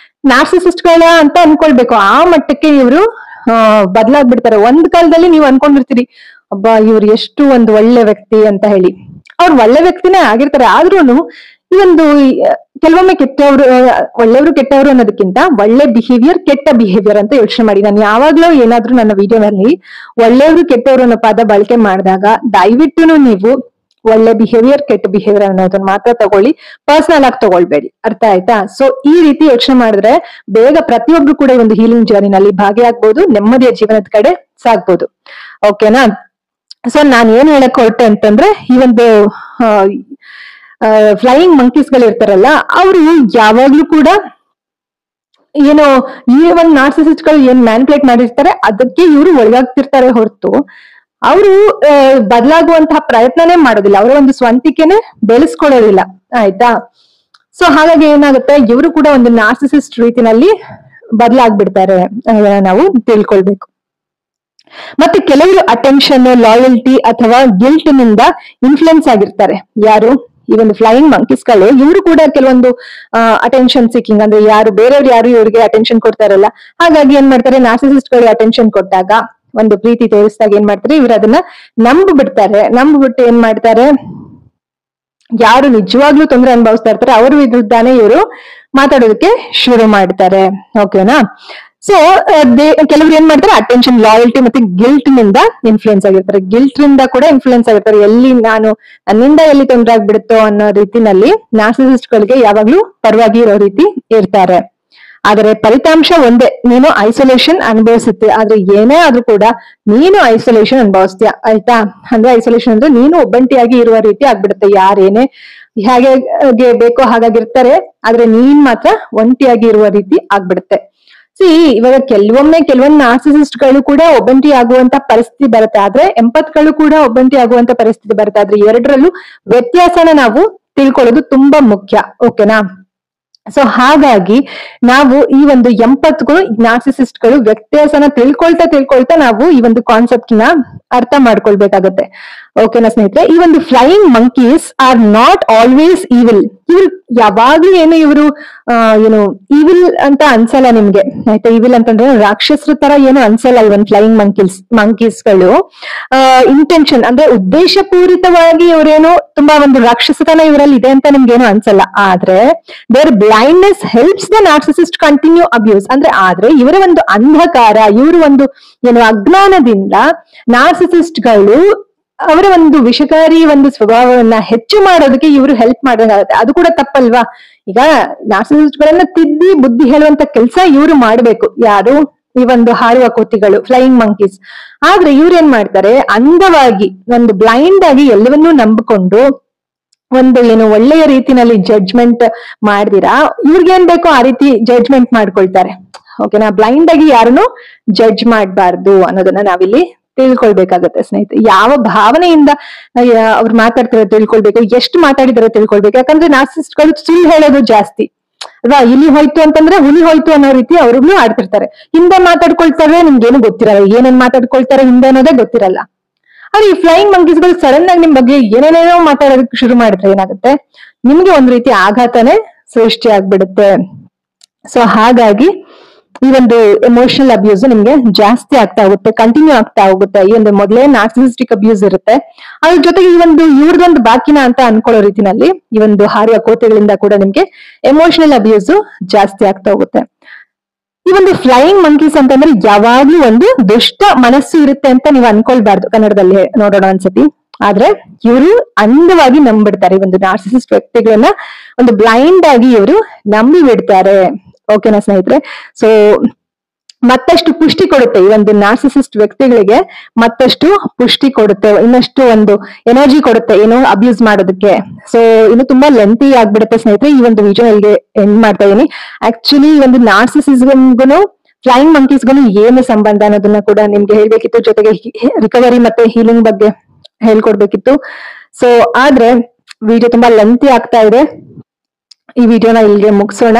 ನಾರ್ಸಿಸಿಸ್ಟ್ ಗಳ ಅಂತ ಅನ್ಕೊಳ್ಬೇಕು, ಆ ಮಟ್ಟಕ್ಕೆ ಇವರು ಬದಲಾಗ್ಬಿಡ್ತಾರೆ. ಒಂದ್ ಕಾಲದಲ್ಲಿ ನೀವು ಅನ್ಕೊಂಡಿರ್ತೀರಿ ಅಬ್ಬಾ ಇವ್ರು ಎಷ್ಟು ಒಂದು ಒಳ್ಳೆ ವ್ಯಕ್ತಿ ಅಂತ ಹೇಳಿ, ಅವ್ರು ಒಳ್ಳೆ ವ್ಯಕ್ತಿನೇ ಆಗಿರ್ತಾರೆ. ಆದ್ರೂನು ಈ ಒಂದು ಕೆಲವೊಮ್ಮೆ ಕೆಟ್ಟವರು, ಒಳ್ಳೆಯವರು ಕೆಟ್ಟವರು ಅನ್ನೋದಕ್ಕಿಂತ ಒಳ್ಳೆ ಬಿಹೇವಿಯರ್ ಕೆಟ್ಟ ಬಿಹೇವಿಯರ್ ಅಂತ ಯೋಚನೆ ಮಾಡಿ. ನಾನು ಯಾವಾಗ್ಲೂ ಏನಾದ್ರೂ ನನ್ನ ವಿಡಿಯೋನಲ್ಲಿ ಒಳ್ಳೆಯವರು ಕೆಟ್ಟವರು ಅನ್ನೋ ಪದ ಬಳಕೆ ಮಾಡಿದಾಗ ದಯವಿಟ್ಟು ನೀವು ಒಳ್ಳೆ ಬಿಹೇವಿಯರ್ ಕೆಟ್ಟ ಬಿಹೇವಿಯರ್ ಅನ್ನೋದನ್ನ ಮಾತ್ರ ತಗೊಳ್ಳಿ, ಪರ್ಸನಲ್ ಆಗಿ ತಗೊಳ್ಬೇಡಿ, ಅರ್ಥ ಆಯ್ತಾ. ಸೊ ಈ ರೀತಿ ಯೋಚನೆ ಮಾಡಿದ್ರೆ ಬೇಗ ಪ್ರತಿಯೊಬ್ರು ಕೂಡ ಒಂದು ಹೀಲಿಂಗ್ ಜರ್ನಿನಲ್ಲಿ ಭಾಗಿಯಾಗ್ಬೋದು, ನೆಮ್ಮದಿಯ ಜೀವನದ ಕಡೆ ಸಾಗ್ಬೋದು, ಓಕೆನಾ. ಸೊ ನಾನ್ ಏನ್ ಹೇಳಕ್ ಹೊರಟೆ ಅಂತಂದ್ರೆ, ಈ ಒಂದು ಫ್ಲೈಯಿಂಗ್ ಮಂಕೀಸ್ ಗಳು ಇರ್ತಾರಲ್ಲ, ಅವರು ಯಾವಾಗ್ಲೂ ಕೂಡ ಏನೋ ಈ ಒಂದು ನಾರ್ಸಿಸಿಸ್ಟ್ ಗಳು ಏನ್ ಮ್ಯಾನ್ಪ್ಲೇಟ್ ಮಾಡಿರ್ತಾರೆ ಅದಕ್ಕೆ ಇವರು ಒಳಗಾಗ್ತಿರ್ತಾರೆ ಹೊರತು ಅವರು ಬದಲಾಗುವಂತಹ ಪ್ರಯತ್ನನೇ ಮಾಡೋದಿಲ್ಲ, ಅವರ ಒಂದು ಸ್ವಂತಿಕೆನೆ ಬೆಳೆಸ್ಕೊಳ್ಳೋದಿಲ್ಲ, ಆಯ್ತಾ. ಸೊ ಹಾಗಾಗಿ ಏನಾಗುತ್ತೆ, ಇವರು ಕೂಡ ಒಂದು ನಾರ್ಸಿಸಿಸ್ಟ್ ರೀತಿನಲ್ಲಿ ಬದಲಾಗ್ಬಿಡ್ತಾರೆ, ನಾವು ತಿಳ್ಕೊಳ್ಬೇಕು. ಮತ್ತೆ ಕೆಲವರು ಅಟೆನ್ಷನ್, ಲಾಯಲ್ಟಿ ಅಥವಾ ಗಿಲ್ಟ್ ನಿಂದ ಇನ್ಫ್ಲುಯೆನ್ಸ್ ಆಗಿರ್ತಾರೆ. ಯಾರು, ಈ ಒಂದು ಫ್ಲೈಯಿಂಗ್ ಮಂಕೀಸ್ ಗಳು. ಇವರು ಕೂಡ ಕೆಲವೊಂದು ಅಟೆನ್ಷನ್ ಸೀಕಿಂಗ್, ಅಂದ್ರೆ ಯಾರು ಬೇರೆಯವ್ರು ಯಾರು ಇವ್ರಿಗೆ ಅಟೆನ್ಷನ್ ಕೊಡ್ತಾರಲ್ಲ, ಹಾಗಾಗಿ ಏನ್ ಮಾಡ್ತಾರೆ, ನಾರ್ಸಿಸಿಸ್ಟ್ ಗಳು ಅಟೆನ್ಷನ್ ಕೊಟ್ಟಾಗ, ಒಂದು ಪ್ರೀತಿ ತೋರಿಸಿದಾಗ ಏನ್ ಮಾಡ್ತಾರೆ, ಇವ್ರು ಅದನ್ನ ನಂಬಿಬಿಟ್ಟು ಏನ್ ಮಾಡ್ತಾರೆ, ಯಾರು ನಿಜವಾಗ್ಲೂ ತೊಂದರೆ ಅನುಭವಿಸ್ತಾ ಇರ್ತಾರೆ ಅವ್ರ ವಿರುದ್ಧನೇ ಇವರು ಮಾತಾಡೋದಕ್ಕೆ ಶುರು ಮಾಡ್ತಾರೆ, ಓಕೆನಾ. ಸೊ ಕೆಲವರು ಏನ್ ಮಾಡ್ತಾರೆ, ಅಟೆನ್ಷನ್, ಲಾಯಲ್ಟಿ ಮತ್ತೆ ಗಿಲ್ಟ್ ನಿಂದ ಇನ್ಫ್ಲುಯೆನ್ಸ್ ಆಗಿರ್ತಾರೆ. ಗಿಲ್ಟ್ ನಿಂದ ಕೂಡ ಇನ್ಫ್ಲುಯೆನ್ಸ್ ಆಗಿರ್ತಾರೆ. ನನ್ನಿಂದ ಎಲ್ಲಿ ತೊಂದರೆ ಆಗ್ಬಿಡುತ್ತೋ ಅನ್ನೋ ರೀತಿನಲ್ಲಿ ನಾರ್ಸಿಸಿಸ್ಟ್ ಗಳಿಗೆ ಯಾವಾಗ್ಲೂ ಪರವಾಗಿ ಇರೋ ರೀತಿ ಇರ್ತಾರೆ. ಆದರೆ ಫಲಿತಾಂಶ ಒಂದೇ, ನೀನು ಐಸೋಲೇಷನ್ ಅನುಭವಿಸುತ್ತೆ. ಆದ್ರೆ ಏನೇ ಆದ್ರೂ ಕೂಡ ನೀನು ಐಸೋಲೇಷನ್ ಅನುಭವಿಸ್ತೀಯ, ಆಯ್ತಾ. ಅಂದ್ರೆ ಐಸೋಲೇಷನ್ ಅಂದ್ರೆ ನೀನು ಒಬ್ಬಂಟಿಯಾಗಿ ಇರುವ ರೀತಿ ಆಗ್ಬಿಡುತ್ತೆ. ಯಾರೇನೇ ಹೇಗೆ ಬೇಕೋ ಹಾಗಾಗಿರ್ತಾರೆ, ಆದ್ರೆ ನೀನ್ ಮಾತ್ರ ಒಂಟಿಯಾಗಿ ಇರುವ ರೀತಿ ಆಗ್ಬಿಡುತ್ತೆ. ಇವಾಗ ಕೆಲವೊಂದು ನಾರ್ಸಿಸಿಸ್ಟ್ ಗಳು ಕೂಡ ಒಬ್ಬಂಟಿ ಆಗುವಂತ ಪರಿಸ್ಥಿತಿ ಬರುತ್ತೆ, ಆದ್ರೆ ಎಂಪತ್ಗಳು ಕೂಡ ಒಬ್ಬಂಟಿ ಆಗುವಂತ ಪರಿಸ್ಥಿತಿ ಬರುತ್ತೆ. ಆದ್ರೆ ಎರಡರಲ್ಲೂ ವ್ಯತ್ಯಾಸನ ನಾವು ತಿಳ್ಕೊಳ್ಳೋದು ತುಂಬಾ ಮುಖ್ಯ, ಓಕೆನಾ. ಸೊ ಹಾಗಾಗಿ ನಾವು ಈ ಒಂದು ಎಂಪತ್ಗಳು, ನಾರ್ಸಿಸಿಸ್ಟ್ ಗಳು ವ್ಯತ್ಯಾಸನ ತಿಳ್ಕೊಳ್ತಾ ನಾವು ಈ ಒಂದು ಕಾನ್ಸೆಪ್ಟ್ ನ ಅರ್ಥ ಮಾಡ್ಕೊಳ್ಬೇಕಾಗತ್ತೆ, ಓಕೆನಾ ಸ್ನೇಹಿತರೆ. ಈ ಒಂದು flying monkeys R not always evil. ಇವ್ರು ಯಾವಾಗ್ಲೂ ಏನು ಇವರು ಏನು ಇವಿಲ್ ಅಂತ ಅನ್ಸಲ್ಲ ನಿಮ್ಗೆ ಆಯ್ತಾ. ಇವಿಲ್ ಅಂತಂದ್ರೆ ರಾಕ್ಷಸರ ತರ ಏನು ಅನ್ಸಲ್ಲ ಇವನ್ ಫ್ಲೈಯಿಂಗ್ ಮಂಕೀಸ್ಗಳು. ಇಂಟೆನ್ಷನ್ ಅಂದ್ರೆ ಉದ್ದೇಶ ಪೂರಿತವಾಗಿ ಇವರೇನು ತುಂಬಾ ಒಂದು ರಾಕ್ಷಸತನ ಇವರಲ್ಲಿ ಇದೆ ಅಂತ ನಿಮ್ಗೇನು ಅನ್ಸಲ್ಲ. ಆದ್ರೆ there blindness helps the narcissist continue abuse. ಆದ್ರೆ ಇವರ ಒಂದು ಅಂಧಕಾರ, ಇವರು ಒಂದು ಏನು ಅಜ್ಞಾನದಿಂದ ನಾರ್ಸಿಸಿಸ್ಟ್ಗಳು ಅವರ ಒಂದು ವಿಷಕಾರಿ ಒಂದು ಸ್ವಭಾವವನ್ನ ಹೆಚ್ಚು ಮಾಡೋದಕ್ಕೆ ಇವರು ಹೆಲ್ಪ್ ಮಾಡೋದಾಗುತ್ತೆ. ಅದು ಕೂಡ ತಪ್ಪಲ್ವಾ? ಈಗ ನಾರ್ಸಿಸಿಸ್ಟ್ ಗಳನ್ನ ತಿದ್ದಿ ಬುದ್ಧಿ ಹೇಳುವಂತ ಕೆಲಸ ಇವರು ಮಾಡ್ಬೇಕು. ಯಾರು? ಈ ಒಂದು ಹಾರುವ ಕೋತಿಗಳು, ಫ್ಲೈಯಿಂಗ್ ಮಂಕೀಸ್. ಆದ್ರೆ ಇವ್ರು ಏನ್ ಮಾಡ್ತಾರೆ, ಅಂಧವಾಗಿ ಒಂದು ಬ್ಲೈಂಡ್ ಆಗಿ ಎಲ್ಲವನ್ನೂ ನಂಬಿಕೊಂಡು ಒಂದು ಏನು ಒಳ್ಳೆಯ ರೀತಿನಲ್ಲಿ ಜಡ್ಜ್ಮೆಂಟ್ ಮಾಡ್ದಿರಾ ಇವ್ರಿಗೇನ್ ಬೇಕೋ ಆ ರೀತಿ ಜಡ್ಜ್ಮೆಂಟ್ ಮಾಡ್ಕೊಳ್ತಾರೆ. ಓಕೆನಾ? ಬ್ಲೈಂಡ್ ಆಗಿ ಯಾರನ್ನು ಜಡ್ಜ್ ಮಾಡಬಾರ್ದು ಅನ್ನೋದನ್ನ ನಾವಿಲ್ಲಿ ತಿಳ್ಕೊಳ್ಬೇಕಾಗತ್ತೆ ಸ್ನೇಹಿತರೆ. ಯಾವ ಭಾವನೆಯಿಂದ ಅವ್ರು ಮಾತಾಡ್ತಾರೆ ತಿಳ್ಕೊಳ್ಬೇಕು, ಎಷ್ಟು ಮಾತಾಡಿದಾರೆ ತಿಳ್ಕೊಳ್ಬೇಕು. ಯಾಕಂದ್ರೆ ನಾರ್ಸಿಸಿಸ್ಟ್ಗಳು ಸುಳ್ಳು ಹೇಳೋದು ಜಾಸ್ತಿ ಅಲ್ವಾ? ಇಲಿ ಹೋಯ್ತು ಅಂತಂದ್ರೆ ಹುಲಿ ಹೋಯ್ತು ಅನ್ನೋ ರೀತಿ ಅವ್ರಿಗೂ ಆಡ್ತಿರ್ತಾರೆ. ಹಿಂದೆ ಮಾತಾಡ್ಕೊಳ್ತಾರೆ, ನಿಮ್ಗೇನು ಗೊತ್ತಿರಲ್ಲ, ಏನೇನ್ ಮಾತಾಡ್ಕೊಳ್ತಾರೆ ಹಿಂದೆ ಅನ್ನೋದೇ ಗೊತ್ತಿರಲ್ಲ. ಆದ್ರೆ ಈ ಫ್ಲೈಯಿಂಗ್ ಮಂಕೀಸ್ಗಳು ಸಡನ್ ಆಗಿ ನಿಮ್ ಬಗ್ಗೆ ಏನೇನೇನೋ ಮಾತಾಡೋದಕ್ಕೆ ಶುರು ಮಾಡಿದ್ರೆ ಏನಾಗುತ್ತೆ, ನಿಮ್ಗೆ ಒಂದ್ ರೀತಿ ಆಘಾತನೇ ಸೃಷ್ಟಿ ಆಗ್ಬಿಡುತ್ತೆ. ಸೊ ಹಾಗಾಗಿ ಈ ಒಂದು ಎಮೋಷನಲ್ ಅಬ್ಯೂಸ್ ನಿಮ್ಗೆ ಜಾಸ್ತಿ ಆಗ್ತಾ ಹೋಗುತ್ತೆ, ಕಂಟಿನ್ಯೂ ಆಗ್ತಾ ಹೋಗುತ್ತೆ. ಈ ಒಂದು ಮೊದಲೇ ನಾರ್ಸಿಸಿಸ್ಟಿಕ್ ಅಬ್ಯೂಸ್ ಇರುತ್ತೆ, ಅದ್ರ ಜೊತೆಗೆ ಈ ಒಂದು ಇವ್ರದೊಂದು ಬಾಕಿನ ಅಂತ ಅನ್ಕೊಳ್ಳೋ ರೀತಿನಲ್ಲಿ ಈ ಒಂದು ಹಾರುವ ಕೋತೆಗಳಿಂದ ಕೂಡ ನಿಮ್ಗೆ ಎಮೋಷನಲ್ ಅಬ್ಯೂಸ್ ಜಾಸ್ತಿ ಆಗ್ತಾ ಹೋಗುತ್ತೆ. ಈ ಒಂದು ಫ್ಲೈಯಿಂಗ್ ಮಂಕೀಸ್ ಅಂತಂದ್ರೆ ಯಾವಾಗ್ಲೂ ಒಂದು ದುಷ್ಟ ಮನಸ್ಸು ಇರುತ್ತೆ ಅಂತ ನೀವು ಅನ್ಕೊಳ್ಬಾರ್ದು. ಕನ್ನಡದಲ್ಲಿ ನೋಡೋಣ ಅನ್ಸತಿ. ಆದ್ರೆ ಇವರು ಅಂಧವಾಗಿ ನಂಬಿಡ್ತಾರೆ. ಈ ಒಂದು ನಾರ್ಸಿಸಿಸ್ಟ್ ವ್ಯಕ್ತಿಗಳನ್ನ ಒಂದು ಬ್ಲೈಂಡ್ ಆಗಿ ಇವರು ನಂಬಿ ಬಿಡ್ತಾರೆ. ಓಕೆನಾ ಸ್ನೇಹಿತರೆ? ಸೊ ಮತ್ತಷ್ಟು ಪುಷ್ಟಿ ಕೊಡುತ್ತೆ ಈ ಒಂದು ನಾರ್ಸಿಸಿಸ್ಟ್ ವ್ಯಕ್ತಿಗಳಿಗೆ, ಮತ್ತಷ್ಟು ಪುಷ್ಟಿ ಕೊಡುತ್ತೆ, ಇನ್ನಷ್ಟು ಒಂದು ಎನರ್ಜಿ ಕೊಡುತ್ತೆ ಏನೋ ಅಬ್ಯೂಸ್ ಮಾಡೋದಕ್ಕೆ. ಸೊ ಇನ್ನು ತುಂಬಾ ಲೆಂತಿ ಆಗ್ಬಿಡುತ್ತೆ ಸ್ನೇಹಿತರೆ. ಈ ಒಂದು ವಿಡಿಯೋ ಇಲ್ಲಿಗೆ ಎಂಡ್ ಮಾಡ್ತಾ ಇದೀನಿ. ಆಕ್ಚುಲಿ ಈ ಒಂದು ನಾರ್ಸಿಸಿಸಮ್ಗೂ ಫ್ಲೈಯಿಂಗ್ ಮಂಕೀಸ್ಗೂ ಏನು ಸಂಬಂಧ ಅನ್ನೋದನ್ನ ಕೂಡ ನಿಮ್ಗೆ ಹೇಳ್ಬೇಕಿತ್ತು, ಜೊತೆಗೆ ರಿಕವರಿ ಮತ್ತೆ ಹೀಲಿಂಗ್ ಬಗ್ಗೆ ಹೇಳ್ಕೊಡ್ಬೇಕಿತ್ತು. ಸೊ ಆದ್ರೆ ವಿಡಿಯೋ ತುಂಬಾ ಲೆಂತಿ ಆಗ್ತಾ ಇದೆ. ಈ ವಿಡಿಯೋನ ಇಲ್ಲಿಗೆ ಮುಗಿಸೋಣ.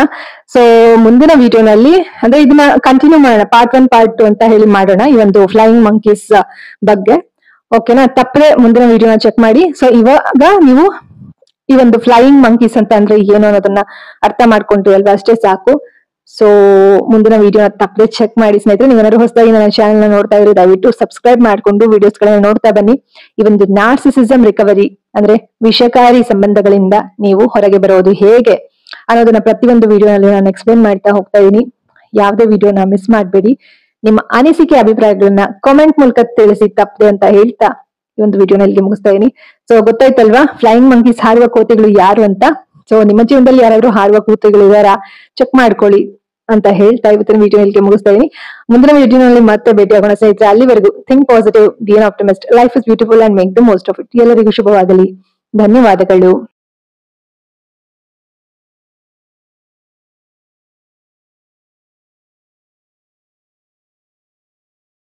ಸೊ ಮುಂದಿನ ವಿಡಿಯೋನಲ್ಲಿ ಅಂದ್ರೆ ಇದನ್ನ ಕಂಟಿನ್ಯೂ ಮಾಡೋಣ, ಪಾರ್ಟ್ 1 ಪಾರ್ಟ್ 2 ಅಂತ ಹೇಳಿ ಮಾಡೋಣ ಈ ಒಂದು ಫ್ಲೈಯಿಂಗ್ ಮಂಕೀಸ್ ಬಗ್ಗೆ. ಓಕೆನಾ? ತಪ್ಪದೆ ಮುಂದಿನ ವಿಡಿಯೋನ ಚೆಕ್ ಮಾಡಿ. ಸೊ ಇವಾಗ ನೀವು ಈ ಒಂದು ಫ್ಲೈಯಿಂಗ್ ಮಂಕೀಸ್ ಅಂತ ಅಂದ್ರೆ ಏನು ಅನ್ನೋದನ್ನ ಅರ್ಥ ಮಾಡ್ಕೊಂಡ್ರಿ ಅಲ್ವಾ? ಅಷ್ಟೇ ಸಾಕು. ಸೊ ಮುಂದಿನ ವಿಡಿಯೋನ ತಪ್ಪದೆ ಚೆಕ್ ಮಾಡಿ ಸ್ನೇಹಿತರೆ. ನೀವೇನಾದ್ರು ಹೊಸದಾಗಿ ನನ್ನ ಚಾನೆಲ್ ನ ನೋಡ್ತಾ ಇದ್ರೆ ದಯವಿಟ್ಟು ಸಬ್ಸ್ಕ್ರೈಬ್ ಮಾಡ್ಕೊಂಡು ವಿಡಿಯೋಸ್ ಗಳನ್ನ ನೋಡ್ತಾ ಬನ್ನಿ. ಈ ಒಂದು ನಾರ್ಸಿಸಿಸಮ್ ರಿಕವರಿ ಅಂದ್ರೆ ವಿಷಕಾರಿ ಸಂಬಂಧಗಳಿಂದ ನೀವು ಹೊರಗೆ ಬರೋದು ಹೇಗೆ ಅನ್ನೋದನ್ನ ಪ್ರತಿಯೊಂದು ವಿಡಿಯೋನಲ್ಲಿ ನಾನು ಎಕ್ಸ್ಪ್ಲೇನ್ ಮಾಡ್ತಾ ಹೋಗ್ತಾ ಇದೀನಿ. ಯಾವುದೇ ವಿಡಿಯೋನ ಮಿಸ್ ಮಾಡಬೇಡಿ. ನಿಮ್ಮ ಅನಿಸಿಕೆ ಅಭಿಪ್ರಾಯಗಳನ್ನ ಕಾಮೆಂಟ್ ಮೂಲಕ ತಿಳಿಸಿ ತಪ್ಪದೆ ಅಂತ ಹೇಳ್ತಾ ಈ ಒಂದು ವಿಡಿಯೋನ ಇಲ್ಲಿಗೆ ಮುಗಿಸ್ತಾ ಇದೀನಿ. ಸೊ ಗೊತ್ತಾಯ್ತಲ್ವಾ ಫ್ಲೈಯಿಂಗ್ ಮಂಕೀಸ್ ಹಾರುವ ಕೋತಿಗಳು ಯಾರು ಅಂತ? ಸೊ ನಿಮ್ಮ ಜೀವನದಲ್ಲಿ ಯಾರಾದ್ರೂ ಹಾರುವ ಕೋತಿಗಳು ಇದಾರಾ ಚೆಕ್ ಮಾಡ್ಕೊಳ್ಳಿ ಅಂತ ಹೇಳ್ತಾ ಇವತ್ತಿನ ವಿಡಿಯೋ ಇಲ್ಲಿಗೆ ಮುಗಿಸ್ತಾ ಇದೀನಿ. ಮುಂದಿನ ವಿಡಿಯೋನಲ್ಲಿ ಮತ್ತೆ ಭೇಟಿ ಆಗೋಣ ಸ್ನೇಹಿತರೆ. ಅಲ್ಲಿವರೆಗೂ think positive, B on optimist, life is beautiful and make the most of it. ಎಲ್ಲರಿಗೂ ಶುಭವಾಗಲಿ. ಧನ್ಯವಾದಗಳು.